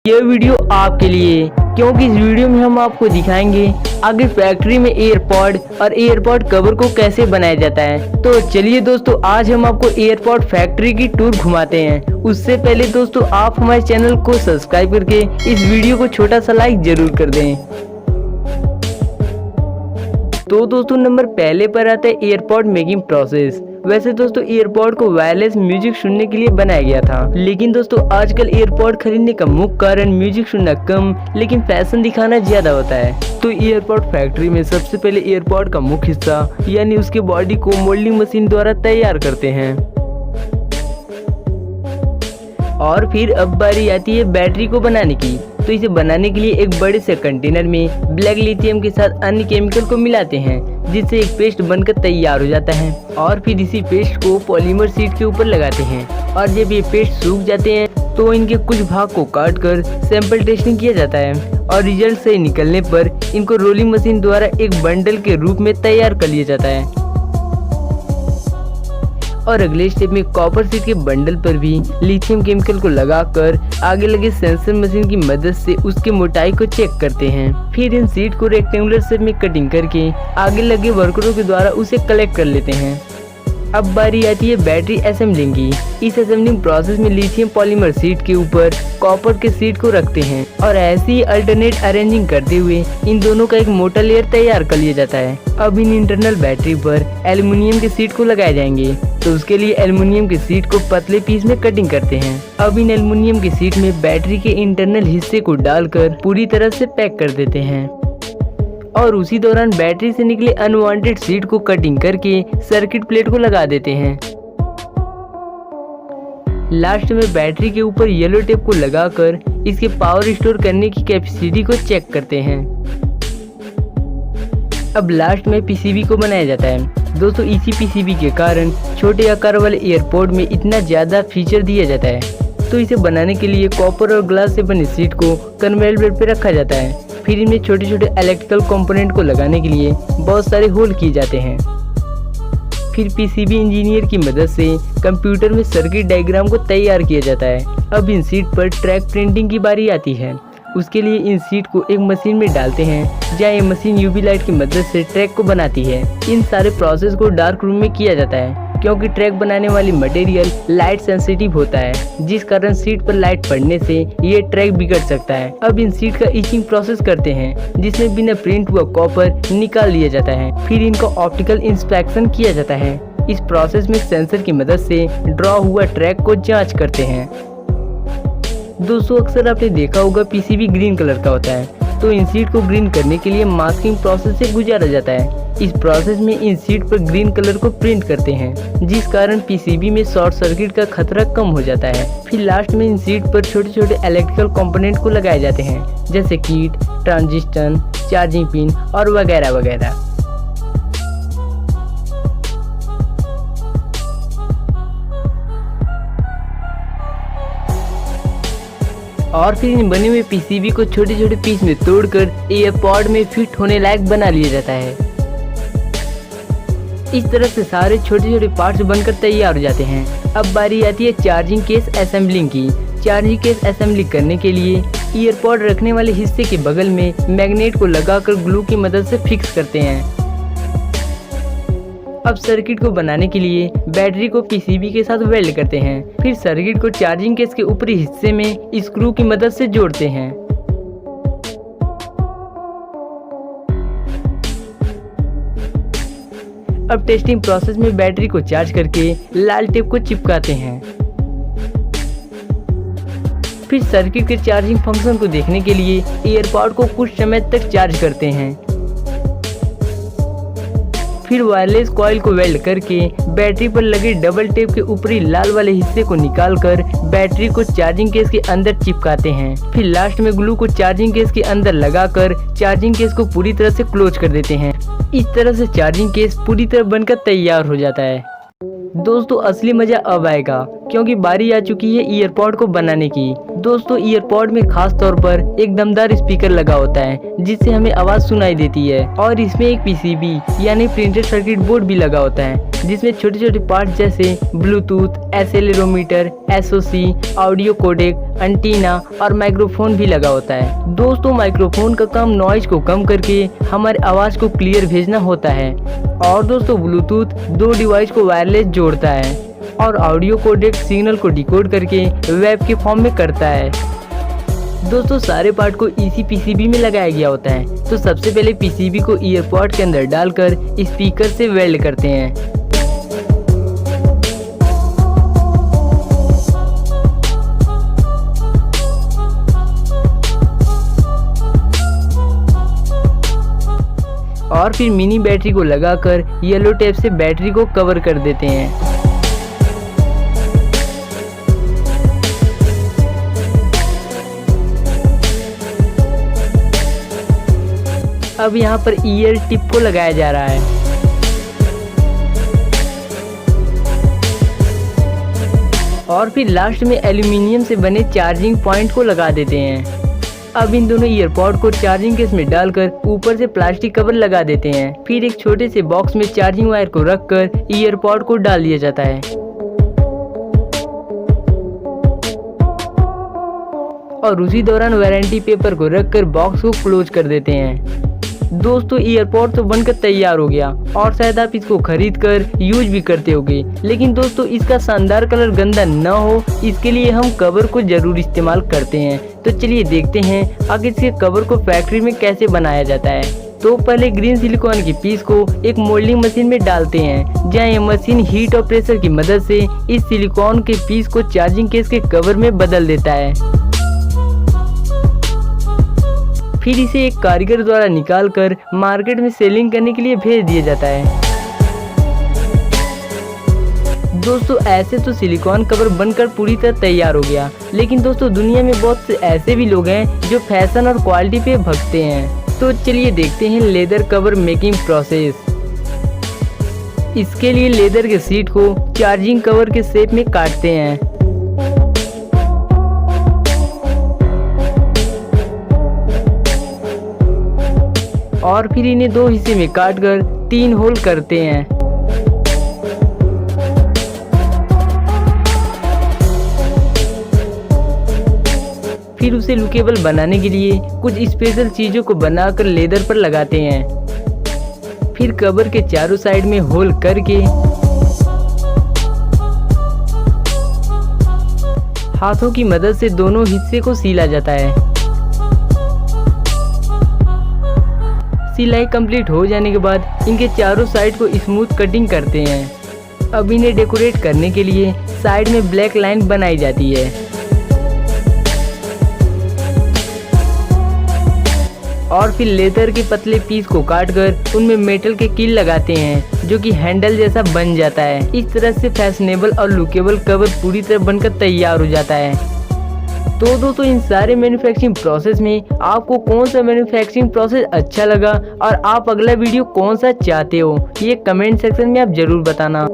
ये वीडियो आपके लिए, क्योंकि इस वीडियो में हम आपको दिखाएंगे आगे फैक्ट्री में एयरपॉड और एयरपॉड कवर को कैसे बनाया जाता है। तो चलिए दोस्तों, आज हम आपको एयरपॉड फैक्ट्री की टूर घुमाते हैं। उससे पहले दोस्तों, आप हमारे चैनल को सब्सक्राइब करके इस वीडियो को छोटा सा लाइक जरूर कर दें। तो दोस्तों, नंबर पहले पर आता है एयरपॉड मेकिंग प्रोसेस। वैसे दोस्तों, एयरपॉड को वायरलेस म्यूजिक सुनने के लिए बनाया गया था, लेकिन दोस्तों आजकल एयरपॉड खरीदने का मुख्य कारण म्यूजिक सुनना कम लेकिन फैशन दिखाना ज्यादा होता है। तो एयरपॉड फैक्ट्री में सबसे पहले एयरपॉड का मुख्य हिस्सा यानी उसके बॉडी को मोल्डिंग मशीन द्वारा तैयार करते हैं। और फिर अब बारी आती है बैटरी को बनाने की। तो इसे बनाने के लिए एक बड़े से कंटेनर में ब्लैक लिथियम के साथ अन्य केमिकल को मिलाते हैं, जिससे एक पेस्ट बनकर तैयार हो जाता है। और फिर इसी पेस्ट को पॉलीमर शीट के ऊपर लगाते हैं, और जब ये पेस्ट सूख जाते हैं तो इनके कुछ भाग को काट कर सैंपल टेस्टिंग किया जाता है, और रिजल्ट सही निकलने पर इनको रोलिंग मशीन द्वारा एक बंडल के रूप में तैयार कर लिया जाता है। और अगले स्टेप में कॉपर शीट के बंडल पर भी लिथियम केमिकल को लगाकर आगे लगे सेंसर मशीन की मदद से उसकी मोटाई को चेक करते हैं। फिर इन शीट को रेक्टेंगुलर शेप में कटिंग करके आगे लगे वर्करों के द्वारा उसे कलेक्ट कर लेते हैं। अब बारी आती है बैटरी असेंबलिंग की। इस असेंबलिंग प्रोसेस में लिथियम पॉलीमर शीट के ऊपर कॉपर के शीट को रखते हैं, और ऐसी ही अल्टरनेट अरेंजिंग करते हुए इन दोनों का एक मोटा लेयर तैयार कर लिया जाता है। अब इन इंटरनल बैटरी पर एल्युमिनियम के शीट को लगाए जाएंगे, तो उसके लिए एल्युमिनियम के शीट को पतले पीस में कटिंग करते हैं। अब इन एल्युमिनियम के शीट में बैटरी के इंटरनल हिस्से को डालकर पूरी तरह से पैक कर देते हैं, और उसी दौरान बैटरी से निकले अनवांटेड शीट को कटिंग करके सर्किट प्लेट को लगा देते हैं। लास्ट में बैटरी के ऊपर येलो टेप को लगाकर इसके पावर स्टोर करने की कैपेसिटी को चेक करते हैं। अब लास्ट में पीसीबी को बनाया जाता है। दोस्तों, इसी पीसीबी के कारण छोटे आकार वाले एयरपॉड में इतना ज्यादा फीचर दिया जाता है। तो इसे बनाने के लिए कॉपर और ग्लास से बनी शीट को कन्वेयर बेल्ट पर रखा जाता है। फिर इनमें छोटे छोटे इलेक्ट्रिकल कंपोनेंट को लगाने के लिए बहुत सारे होल किए जाते हैं। फिर पीसीबी इंजीनियर की मदद से कंप्यूटर में सर्किट डायग्राम को तैयार किया जाता है। अब इन शीट पर ट्रैक प्रिंटिंग की बारी आती है। उसके लिए इन शीट को एक मशीन में डालते हैं, जहाँ ये मशीन यूवी लाइट की मदद से ट्रैक को बनाती है। इन सारे प्रोसेस को डार्क रूम में किया जाता है, क्योंकि ट्रैक बनाने वाली मटेरियल लाइट सेंसिटिव होता है, जिस कारण शीट पर लाइट पड़ने से ये ट्रैक बिगड़ सकता है। अब इन शीट का इचिंग प्रोसेस करते हैं, जिसमें बिना प्रिंट हुआ कॉपर निकाल लिया जाता है। फिर इनका ऑप्टिकल इंस्पेक्शन किया जाता है। इस प्रोसेस में सेंसर की मदद से ड्रॉ हुआ ट्रैक को जांच करते हैं। दोस्तों, अक्सर आपने देखा होगा पीसीबी ग्रीन कलर का होता है, तो इन शीट को ग्रीन करने के लिए मास्किंग प्रोसेस से गुजारा जाता है। इस प्रोसेस में इन शीट पर ग्रीन कलर को प्रिंट करते हैं, जिस कारण पीसीबी में शॉर्ट सर्किट का खतरा कम हो जाता है। फिर लास्ट में इन शीट पर छोटे छोटे इलेक्ट्रिकल कंपोनेंट को लगाए जाते हैं, जैसे कीट, ट्रांजिस्टर, चार्जिंग पिन और वगैरह वगैरह। और फिर इन बने हुए पीसीबी को छोटे छोटे पीस में तोड़कर एयरपॉड में फिट होने लायक बना लिया जाता है। इस तरह से सारे छोटे छोटे पार्ट्स बनकर तैयार हो जाते हैं। अब बारी आती है चार्जिंग केस असेंबलिंग की। चार्जिंग केस असेंबली करने के लिए ईयरपॉड रखने वाले हिस्से के बगल में मैग्नेट को लगाकर ग्लू की मदद से फिक्स करते हैं। अब सर्किट को बनाने के लिए बैटरी को पीसीबी के साथ वेल्ड करते हैं। फिर सर्किट को चार्जिंग केस के ऊपरी हिस्से में स्क्रू की मदद से जोड़ते हैं। अब टेस्टिंग प्रोसेस में बैटरी को चार्ज करके लाल टेप को चिपकाते हैं। फिर सर्किट के चार्जिंग फंक्शन को देखने के लिए एयरपॉड को कुछ समय तक चार्ज करते हैं। फिर वायरलेस कॉइल को वेल्ड करके बैटरी पर लगे डबल टेप के ऊपरी लाल वाले हिस्से को निकालकर बैटरी को चार्जिंग केस के अंदर चिपकाते हैं। फिर लास्ट में ग्लू को चार्जिंग केस के अंदर लगाकर चार्जिंग केस को पूरी तरह से क्लोज कर देते हैं। इस तरह से चार्जिंग केस पूरी तरह बनकर तैयार हो जाता है। दोस्तों, असली मजा अब आएगा, क्योंकि बारी आ चुकी है ईयरपॉड को बनाने की। दोस्तों ईयरपॉड में खास तौर पर एक दमदार स्पीकर लगा होता है जिससे हमें आवाज सुनाई देती है और इसमें एक पीसीबी यानी प्रिंटेड सर्किट बोर्ड भी लगा होता है जिसमें छोटे छोटे पार्ट जैसे Bluetooth, accelerometer, SOC, audio codec, antenna और माइक्रोफोन भी लगा होता है। दोस्तों माइक्रोफोन का काम नॉइज को कम करके हमारे आवाज को क्लियर भेजना होता है और दोस्तों ब्लूटूथ दो डिवाइस को वायरलेस जोड़ता है और ऑडियो कोडेक सिग्नल को डिकोड करके वेब के फॉर्म में करता है। दोस्तों सारे पार्ट को इसी पीसीबी में लगाया गया होता है। तो सबसे पहले पीसीबी को ईयरपॉड के अंदर डालकर स्पीकर से वेल्ड करते हैं। और फिर मिनी बैटरी को लगाकर येलो टेप से बैटरी को कवर कर देते हैं। अब यहाँ पर ईयर टिप को लगाया जा रहा है। और फिर लास्ट में एल्यूमिनियम से बने चार्जिंग पॉइंट को लगा देते हैं। अब इन दोनों ईयरपॉड को चार्जिंग केस में डालकर ऊपर से प्लास्टिक कवर लगा देते हैं। फिर एक छोटे से बॉक्स में चार्जिंग वायर को रखकर ईयरपॉड को डाल दिया जाता है और उसी दौरान वारंटी पेपर को रखकर बॉक्स को क्लोज कर देते हैं। दोस्तों ईयरपॉड तो बनकर तैयार हो गया और शायद आप इसको खरीद कर यूज भी करते होगे, लेकिन दोस्तों इसका शानदार कलर गंदा न हो इसके लिए हम कवर को जरूर इस्तेमाल करते हैं। तो चलिए देखते हैं आगे इसके कवर को फैक्ट्री में कैसे बनाया जाता है। तो पहले ग्रीन सिलिकॉन की पीस को एक मोल्डिंग मशीन में डालते हैं जहाँ ये मशीन हीट और प्रेशर की मदद से इस सिलिकॉन के पीस को चार्जिंग केस के कवर में बदल देता है। फिर इसे एक कारीगर द्वारा निकालकर मार्केट में सेलिंग करने के लिए भेज दिया जाता है। दोस्तों ऐसे तो सिलिकॉन कवर बनकर पूरी तरह तैयार हो गया, लेकिन दोस्तों दुनिया में बहुत से ऐसे भी लोग हैं जो फैशन और क्वालिटी पे भगते हैं। तो चलिए देखते हैं लेदर कवर मेकिंग प्रोसेस। इसके लिए लेदर के शीट को चार्जिंग कवर के शेप में काटते हैं। और फिर इन्हें दो हिस्से में काटकर 3 होल करते हैं। फिर उसे लुकेबल बनाने के लिए कुछ स्पेशल चीजों को बनाकर लेदर पर लगाते हैं। फिर कवर के चारों साइड में होल करके हाथों की मदद से दोनों हिस्से को सीला जाता है। सिलाई कंप्लीट हो जाने के बाद इनके चारों साइड को स्मूथ कटिंग करते हैं। अब इन्हें डेकोरेट करने के लिए साइड में ब्लैक लाइन बनाई जाती है और फिर लेदर के पतले पीस को काटकर उनमें मेटल के कील लगाते हैं जो कि हैंडल जैसा बन जाता है। इस तरह से फैशनेबल और लुकेबल कवर पूरी तरह बनकर तैयार हो जाता है। तो दोस्तों इन सारे मैन्युफैक्चरिंग प्रोसेस में आपको कौन सा मैन्युफैक्चरिंग प्रोसेस अच्छा लगा और आप अगला वीडियो कौन सा चाहते हो ये कमेंट सेक्शन में आप जरूर बताना।